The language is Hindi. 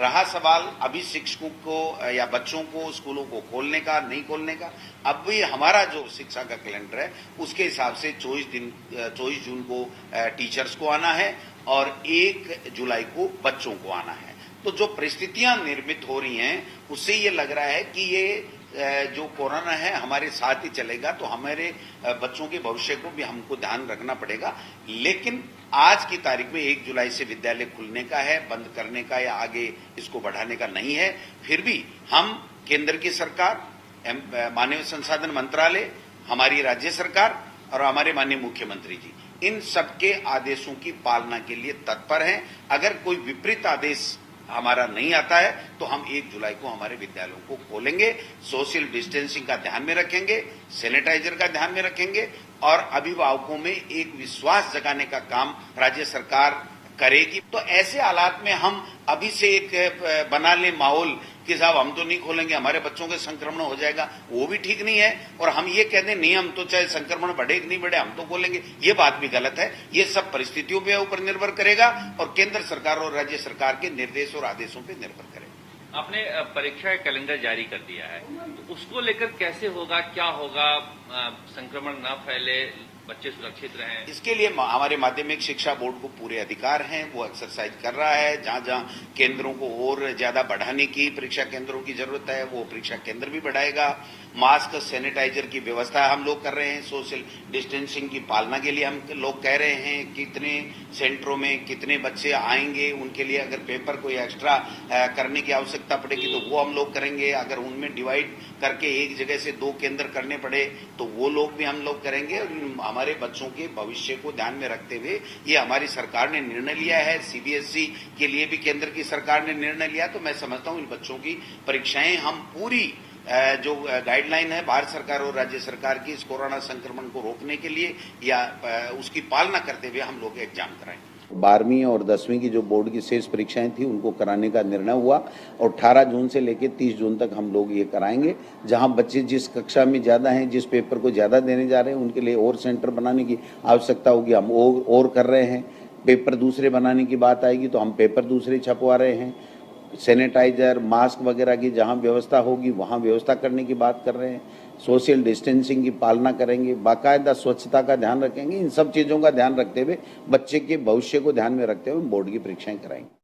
रहा सवाल अभी शिक्षकों को या बच्चों को स्कूलों को खोलने का नहीं खोलने का, अब भी हमारा जो शिक्षा का कैलेंडर है उसके हिसाब से 24 जून को टीचर्स को आना है और 1 जुलाई को बच्चों को आना है। तो जो परिस्थितियां निर्मित हो रही हैं उससे ये लग रहा है कि ये जो कोरोना है हमारे साथ ही चलेगा, तो हमारे बच्चों के भविष्य को भी हमको ध्यान रखना पड़ेगा। लेकिन आज की तारीख में 1 जुलाई से विद्यालय खुलने का है, बंद करने का या आगे इसको बढ़ाने का नहीं है। फिर भी हम केंद्र की सरकार, मानव संसाधन मंत्रालय, हमारी राज्य सरकार और हमारे माननीय मुख्यमंत्री जी, इन सबके आदेशों की पालना के लिए तत्पर हैं। अगर कोई विपरीत आदेश हमारा नहीं आता है तो हम 1 जुलाई को हमारे विद्यालयों को खोलेंगे, सोशल डिस्टेंसिंग का ध्यान में रखेंगे, सैनिटाइजर का ध्यान में रखेंगे और अभिभावकों में एक विश्वास जगाने का काम राज्य सरकार करेगी। तो ऐसे हालात में हम अभी से एक बना ले माहौल कि साहब हम तो नहीं खोलेंगे, हमारे बच्चों के संक्रमण हो जाएगा, वो भी ठीक नहीं है। और हम ये कह दें नहीं, हम तो चाहे संक्रमण बढ़े कि नहीं बढ़े हम तो खोलेंगे, ये बात भी गलत है। ये सब परिस्थितियों पे ऊपर निर्भर करेगा और केंद्र सरकार और राज्य सरकार के निर्देश और आदेशों पे निर्भर करेगा। आपने परीक्षा का कैलेंडर जारी कर दिया है, तो उसको लेकर कैसे होगा, क्या होगा, संक्रमण न फैले, बच्चे सुरक्षित रहें? इसके लिए हमारे माध्यमिक शिक्षा बोर्ड को पूरे अधिकार हैं, वो एक्सरसाइज कर रहा है। जहां जहां केंद्रों को और ज्यादा बढ़ाने की परीक्षा केंद्रों की जरूरत है वो परीक्षा केंद्र भी बढ़ाएगा। मास्क, सैनिटाइजर की व्यवस्था हम लोग कर रहे हैं। सोशल डिस्टेंसिंग की पालना के लिए हम लोग कह रहे हैं कितने सेंटरों में कितने बच्चे आएंगे, उनके लिए अगर पेपर कोई एक्स्ट्रा करने की आवश्यकता पड़ेगी तो वो हम लोग करेंगे। अगर उनमें डिवाइड करके एक जगह से 2 केंद्र करने पड़े तो वो लोग भी हम लोग करेंगे। हमारे बच्चों के भविष्य को ध्यान में रखते हुए ये हमारी सरकार ने निर्णय लिया है। सीबीएसई के लिए भी केंद्र की सरकार ने निर्णय लिया। तो मैं समझता हूं इन बच्चों की परीक्षाएं हम पूरी जो गाइडलाइन है भारत सरकार और राज्य सरकार की इस कोरोना संक्रमण को रोकने के लिए या उसकी पालना करते हुए हम लोग एग्जाम कराएंगे। 12वीं और 10वीं की जो बोर्ड की शेष परीक्षाएं थी उनको कराने का निर्णय हुआ और 18 जून से लेकर 30 जून तक हम लोग ये कराएंगे। जहां बच्चे जिस कक्षा में ज़्यादा हैं, जिस पेपर को ज़्यादा देने जा रहे हैं, उनके लिए और सेंटर बनाने की आवश्यकता होगी, हम और कर रहे हैं। पेपर दूसरे बनाने की बात आएगी तो हम पेपर दूसरे छपवा रहे हैं। सैनिटाइजर, मास्क वगैरह की जहां व्यवस्था होगी वहां व्यवस्था करने की बात कर रहे हैं। सोशल डिस्टेंसिंग की पालना करेंगे, बाकायदा स्वच्छता का ध्यान रखेंगे। इन सब चीज़ों का ध्यान रखते हुए, बच्चे के भविष्य को ध्यान में रखते हुए बोर्ड की परीक्षाएं कराएंगे।